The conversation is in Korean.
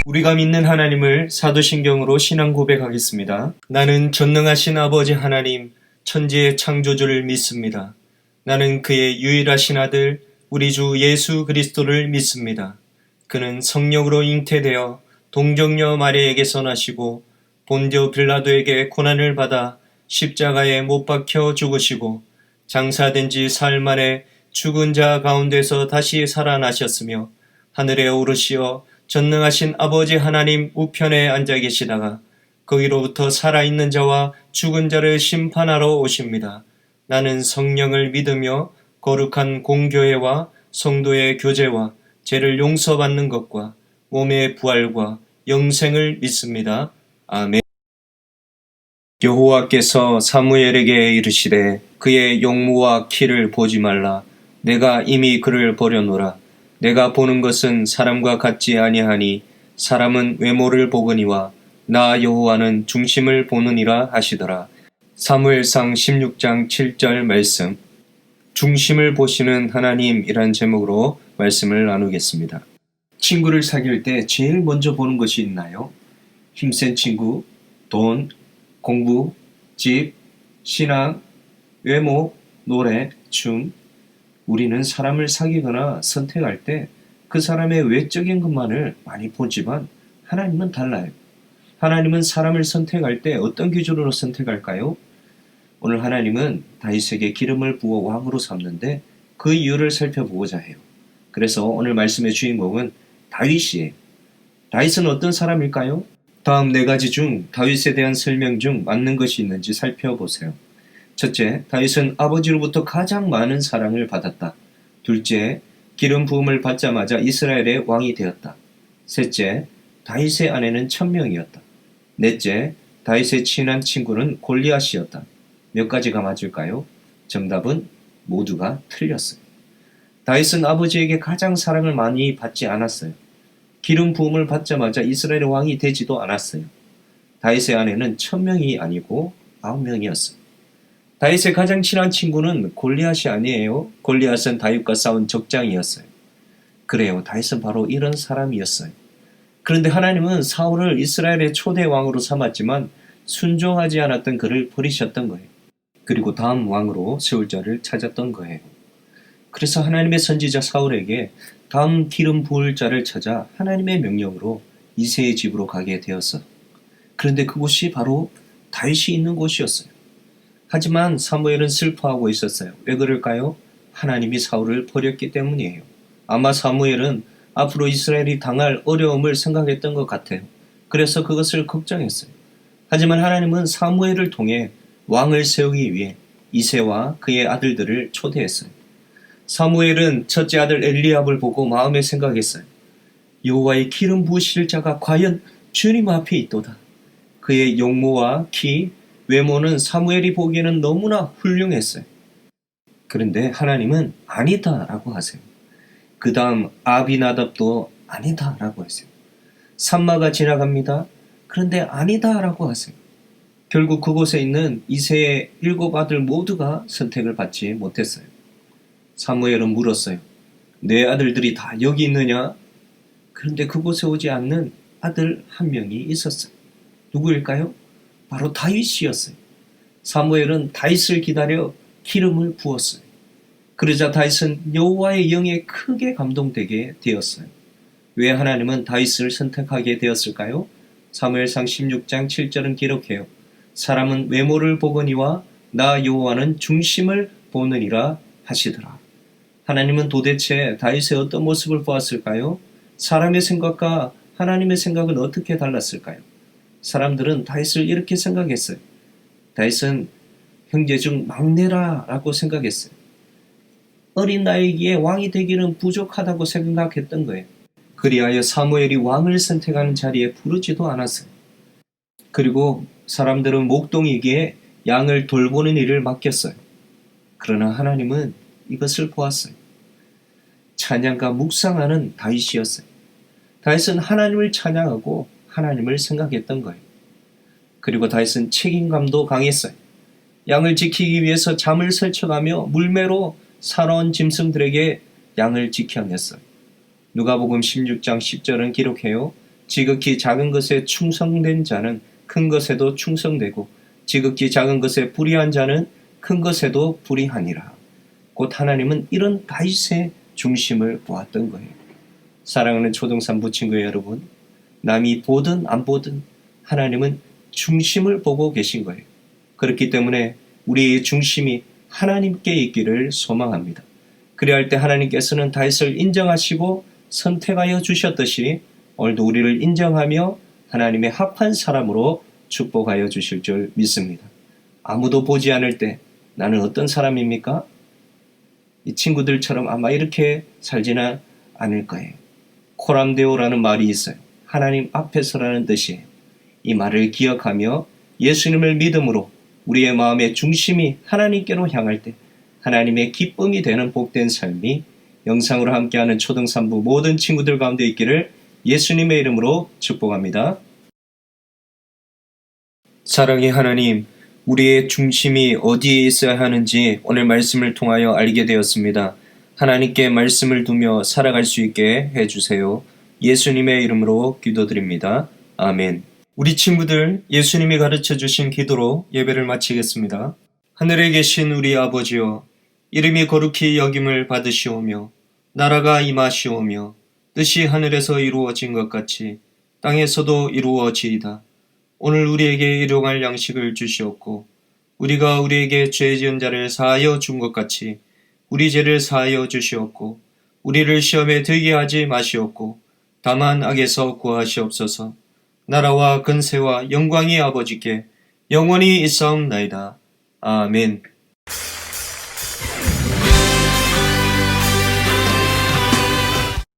우리가 믿는 하나님을 사도신경으로 신앙 고백하겠습니다. 나는 전능하신 아버지 하나님, 천지의 창조주를 믿습니다. 나는 그의 유일하신 아들, 우리 주 예수 그리스도를 믿습니다. 그는 성령으로 잉태되어 동정녀 마리아에게서 나시고 본디오 빌라도에게 고난을 받아 십자가에 못 박혀 죽으시고 장사된 지 사흘 만에 죽은 자 가운데서 다시 살아나셨으며 하늘에 오르시어 전능하신 아버지 하나님 우편에 앉아 계시다가 거기로부터 살아있는 자와 죽은 자를 심판하러 오십니다. 나는 성령을 믿으며 거룩한 공교회와 성도의 교제와 죄를 용서받는 것과 몸의 부활과 영생을 믿습니다. 아멘. 여호와께서 사무엘에게 이르시되 그의 용모와 키를 보지 말라. 내가 이미 그를 버려노라. 내가 보는 것은 사람과 같지 아니하니 사람은 외모를 보거니와 나 여호와는 중심을 보느니라 하시더라. 사무엘상 16장 7절 말씀. 중심을 보시는 하나님이란 제목으로 말씀을 나누겠습니다. 친구를 사귈 때 제일 먼저 보는 것이 있나요? 힘센 친구, 돈, 공부, 집, 신앙, 외모, 노래, 춤. 우리는 사람을 사귀거나 선택할 때 그 사람의 외적인 것만을 많이 보지만 하나님은 달라요. 하나님은 사람을 선택할 때 어떤 기준으로 선택할까요? 오늘 하나님은 다윗에게 기름을 부어 왕으로 삼는데 그 이유를 살펴보고자 해요. 그래서 오늘 말씀의 주인공은 다윗이에요. 다윗은 어떤 사람일까요? 다음 4가지 중 다윗에 대한 설명 중 맞는 것이 있는지 살펴보세요. 첫째, 다윗은 아버지로부터 가장 많은 사랑을 받았다. 둘째, 기름 부음을 받자마자 이스라엘의 왕이 되었다. 셋째, 다윗의 아내는 천명이었다. 넷째, 다윗의 친한 친구는 골리앗이었다. 몇 가지가 맞을까요? 정답은 모두가 틀렸어요. 다윗은 아버지에게 가장 사랑을 많이 받지 않았어요. 기름 부음을 받자마자 이스라엘의 왕이 되지도 않았어요. 다윗의 아내는 1000명이 아니고 9명이었어요. 다윗의 가장 친한 친구는 골리앗이 아니에요. 골리앗은 다윗과 싸운 적장이었어요. 그래요. 다윗은 바로 이런 사람이었어요. 그런데 하나님은 사울을 이스라엘의 초대 왕으로 삼았지만 순종하지 않았던 그를 버리셨던 거예요. 그리고 다음 왕으로 세울 자를 찾았던 거예요. 그래서 하나님의 선지자 사울에게 다음 기름 부을 자를 찾아 하나님의 명령으로 이새의 집으로 가게 되었어. 그런데 그곳이 바로 다윗이 있는 곳이었어요. 하지만 사무엘은 슬퍼하고 있었어요. 왜 그럴까요? 하나님이 사울을 버렸기 때문이에요. 아마 사무엘은 앞으로 이스라엘이 당할 어려움을 생각했던 것 같아요. 그래서 그것을 걱정했어요. 하지만 하나님은 사무엘을 통해 왕을 세우기 위해 이새와 그의 아들들을 초대했어요. 사무엘은 첫째 아들 엘리압을 보고 마음에 생각했어요. 여호와의 기름 부으실 자가 과연 주님 앞에 있도다. 그의 용모와 키, 외모는 사무엘이 보기에는 너무나 훌륭했어요. 그런데 하나님은 아니다라고 하세요. 그 다음 아비나답도 아니다라고 하세요. 삼마가 지나갑니다. 그런데 아니다라고 하세요. 결국 그곳에 있는 이새의 7 아들 모두가 선택을 받지 못했어요. 사무엘은 물었어요. 내 아들들이 다 여기 있느냐? 그런데 그곳에 오지 않는 아들 한 명이 있었어요. 누구일까요? 바로 다윗이었어요. 사무엘은 다윗을 기다려 기름을 부었어요. 그러자 다윗은 여호와의 영에 크게 감동되게 되었어요. 왜 하나님은 다윗을 선택하게 되었을까요? 사무엘상 16장 7절은 기록해요. 사람은 외모를 보거니와 나 여호와는 중심을 보느니라 하시더라. 하나님은 도대체 다윗의 어떤 모습을 보았을까요? 사람의 생각과 하나님의 생각은 어떻게 달랐을까요? 사람들은 다윗을 이렇게 생각했어요. 다윗은 형제 중 막내라고 생각했어요. 어린 나이기에 왕이 되기는 부족하다고 생각했던 거예요. 그리하여 사무엘이 왕을 선택하는 자리에 부르지도 않았어요. 그리고 사람들은 목동이기에 양을 돌보는 일을 맡겼어요. 그러나 하나님은 이것을 보았어요. 찬양과 묵상하는 다윗이었어요. 다윗은 하나님을 찬양하고 하나님을 생각했던 거예요. 그리고 다윗은 책임감도 강했어요. 양을 지키기 위해서 잠을 설쳐가며 물매로 사나운 짐승들에게 양을 지켜냈어요. 누가복음 16장 10절은 기록해요. 지극히 작은 것에 충성된 자는 큰 것에도 충성되고 지극히 작은 것에 불의한 자는 큰 것에도 불의하니라. 곧 하나님은 이런 다윗의 중심을 보았던 거예요. 사랑하는 초등산부 친구 여러분, 남이 보든 안 보든 하나님은 중심을 보고 계신 거예요. 그렇기 때문에 우리의 중심이 하나님께 있기를 소망합니다. 그리할 때 하나님께서는 다윗을 인정하시고 선택하여 주셨듯이 오늘도 우리를 인정하며 하나님의 합한 사람으로 축복하여 주실 줄 믿습니다. 아무도 보지 않을 때 나는 어떤 사람입니까? 이 친구들처럼 아마 이렇게 살지는 않을 거예요. 코람데오라는 말이 있어요. 하나님 앞에서라는 뜻이에요. 이 말을 기억하며 예수님을 믿음으로 우리의 마음의 중심이 하나님께로 향할 때 하나님의 기쁨이 되는 복된 삶이 영상으로 함께하는 초등산부 모든 친구들 가운데 있기를 예수님의 이름으로 축복합니다. 사랑의 하나님, 우리의 중심이 어디에 있어야 하는지 오늘 말씀을 통하여 알게 되었습니다. 하나님께 말씀을 두며 살아갈 수 있게 해주세요. 예수님의 이름으로 기도드립니다. 아멘. 우리 친구들, 예수님이 가르쳐 주신 기도로 예배를 마치겠습니다. 하늘에 계신 우리 아버지여, 이름이 거룩히 여김을 받으시오며 나라가 임하시오며 뜻이 하늘에서 이루어진 것 같이 땅에서도 이루어지이다. 오늘 우리에게 일용할 양식을 주시옵고 우리가 우리에게 죄 지은 자를 사하여 준 것 같이 우리 죄를 사하여 주시옵고 우리를 시험에 들게 하지 마시옵고 다만 악에서 구하시옵소서. 나라와 근세와 영광이 아버지께 영원히 있사옵나이다. 아멘.